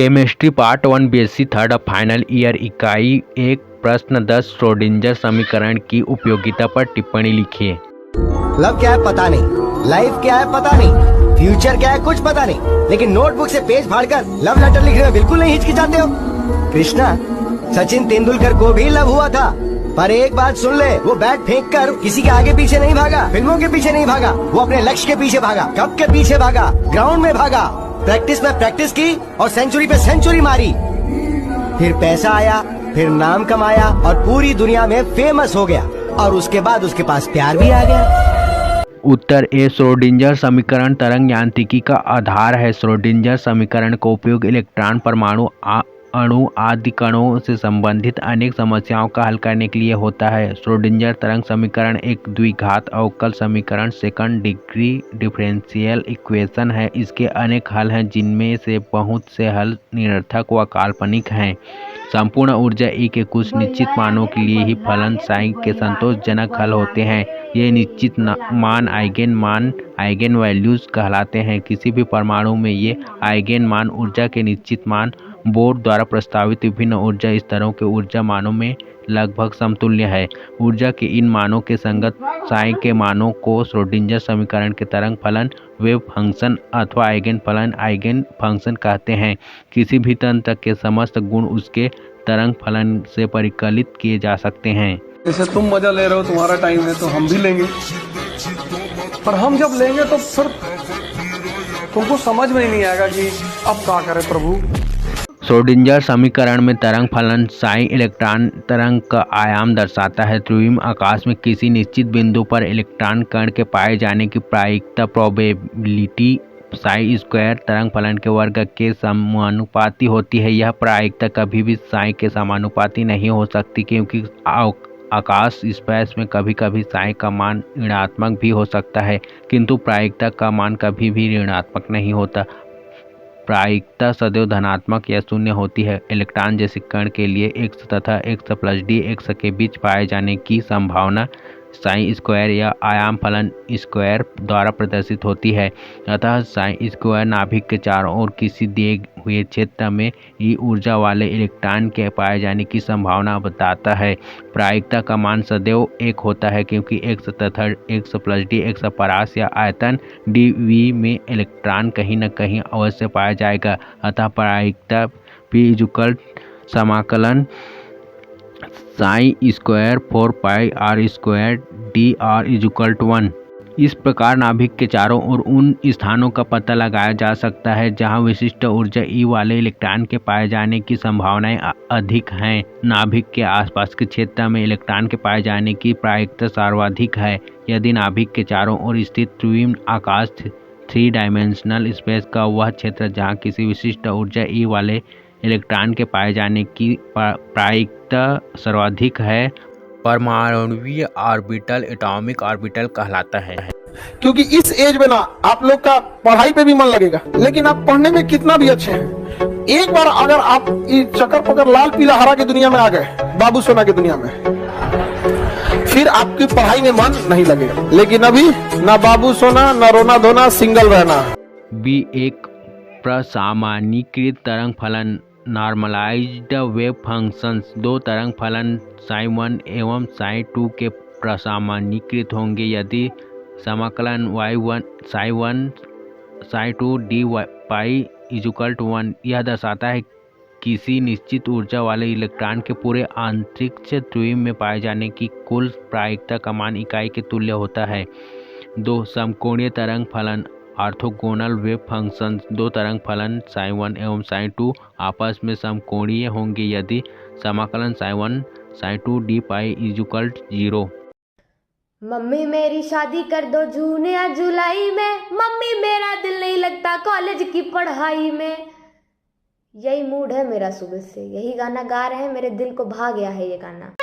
Chemistry part 1 BSc third final year इकाई 1 प्रश्न 10 Schrodinger समीकरण की उपयोगिता पर टिप्पणी लिखिए। लव क्या है पता नहीं, लाइफ क्या है पता नहीं, फ्यूचर क्या है कुछ पता नहीं, लेकिन नोटबुक से पेज फाड़कर लव लेटर लिखने में बिल्कुल नहीं हिचकिचाते हो। कृष्णा, सचिन तेंदुलकर को भी लव हुआ था, पर एक बात सुन ले, वो बैट फेंक कर किसी के आगे पीछे नहीं भागा, फिल्मों के पीछे नहीं भागा, वो अपने लक्ष्य के पीछे भागा। कब के पीछे भागा? ग्राउंड में भागा, प्रैक्टिस में प्रैक्टिस की और सेंचुरी पे सेंचुरी मारी। फिर पैसा आया, फिर नाम कमाया और पूरी दुनिया में फेमस हो गया, और उसके बाद उसके पास प्यार भी आ गया। उत्तर ए। श्रोडिंगर समीकरण तरंग यांत्रिकी का आधार है। श्रोडिंगर समीकरण का उपयोग इलेक्ट्रॉन, परमाणु, अणु आदि कणों से संबंधित अनेक समस्याओं का हल करने के लिए होता है। श्रोडिंगर तरंग समीकरण एक द्विघात अवकल समीकरण सेकंड डिग्री डिफरेंशियल इक्वेशन है। इसके अनेक हल हैं, जिनमें से बहुत से हल निरर्थक व काल्पनिक हैं। संपूर्ण ऊर्जा E के कुछ निश्चित मानों के लिए ही फलन साई के संतोषजनक हल होते हैं। ये निश्चित मान आइगेन वैल्यूज कहलाते हैं। किसी भी परमाणु में ये आइगेन मान ऊर्जा के निश्चित मान बोर द्वारा प्रस्तावित विभिन्न ऊर्जा स्तरों के ऊर्जा मानों में लगभग समतुल्य है। ऊर्जा के इन मानों के संगत साई के मानों को श्रोडिंगर समीकरण के तरंग फलन, वेव फंक्शन अथवा आइगेन फंक्शन कहते हैं। किसी भी तंत्र के समस्त गुण उसके तरंग फलन से परिकलित किए जा सकते हैं। जैसे तुम मजा ले रहे हो, तुम्हारा टाइम है तो हम भी लेंगे, पर हम जब लेंगे तो फिर तुमको समझ में ही नहीं आएगा कि अब क्या करें प्रभु। श्रोडिंगर समीकरण में तरंग फलन साई इलेक्ट्रॉन तरंग का आयाम दर्शाता है। त्रिविम आकाश में किसी निश्चित बिंदु पर इलेक्ट्रॉन कण के पाए जाने की प्रायिकता प्रोबेबिलिटी साई स्क्वायर तरंग फलन के वर्ग के समानुपाती होती है। यह प्रायिकता कभी भी साई के समानुपाती नहीं हो सकती, क्योंकि आकाश स्पेस में कभी कभी साई का मान ऋणात्मक भी हो सकता है, किंतु प्रायिकता का मान कभी भी ऋणात्मक नहीं होता। प्रायिकता सदैव धनात्मक या शून्य होती है। इलेक्ट्रॉन जैसे कण के लिए x तथा x प्लस डी x के बीच पाए जाने की संभावना साई स्क्वायर या आयाम फलन स्क्वायर द्वारा प्रदर्शित होती है। अतः साई स्क्वायर नाभिक के चारों ओर किसी दिए हुए क्षेत्र में ई ऊर्जा वाले इलेक्ट्रॉन के पाए जाने की संभावना बताता है। प्रायिकता का मान सदैव 1 होता है, क्योंकि x तथा x प्लस डी x परास या आयतन dv में इलेक्ट्रॉन कहीं न कहीं अवश्य पाया जाएगा। अतः प्रायिकता p समाकलन psi square 4 pi r square D R equal to 1। इस प्रकार नाभिक के चारों ओर उन स्थानों का पता लगाया जा सकता है जहां विशिष्ट ऊर्जा ई वाले इलेक्ट्रॉन के पाए जाने की संभावनाएं अधिक हैं। नाभिक के आसपास के क्षेत्र में इलेक्ट्रॉन के पाए जाने की प्रायिकता सर्वाधिक है। यदि नाभिक के चारों ओर स्थित त्रिविम आकाश 3 डायमेंशनल स्पेस का वह क्षेत्र जहां किसी विशिष्ट ऊर्जा ई वाले इलेक्ट्रॉन के पाए जाने की प्रायिकता सर्वाधिक है, परमाणुवीय ऑर्बिटल एटॉमिक ऑर्बिटल कहलाता है। क्योंकि इस एज में ना आप लोग का पढ़ाई पे भी मन लगेगा, लेकिन आप पढ़ने में कितना भी अच्छे हैं, एक बार अगर आप इस चक्कर पकड़ लाल पीला हरा की दुनिया में आ गए, बाबू सोना की दुनिया में, फिर आपकी पढ़ाई में मन नहीं लगेगा। लेकिन अभी ना बाबू सोना, ना रोना धोना, सिंगल रहना। बी एक प्रसामान्यीकृत तरंग फलन नॉर्मलाइज्ड वेव फंक्शंस। 2 तरंग फलन साई 1 एवं साई 2 के प्रसामान्यीकृत होंगे यदि समाकलन y1 psi 2 D pi equal to 1 यह दर्शाता है किसी निश्चित ऊर्जा वाले इलेक्ट्रॉन के पूरे अंतरिक्ष त्रिविम में पाए जाने की कुल प्रायिकता का मान इकाई के तुल्य होता है। 2 समकोणीय तरंग फलन ऑर्थोगोनल वेव फंक्शंस। 2 तरंग फलन साई 1 एवं साई 2 आपस में समकोणीय होंगे यदि समाकलन Sai 1 Sai 2 D pi equal 0। Mummy मेरी शादी कर दो जून या जुलाई में, मम्मी मेरा दिल नहीं लगता कॉलेज की पढ़ाई में। यही मूड है मेरा सुबह से, यही गाना गा रहे हैं, मेरे दिल को भा गया है ये गाना।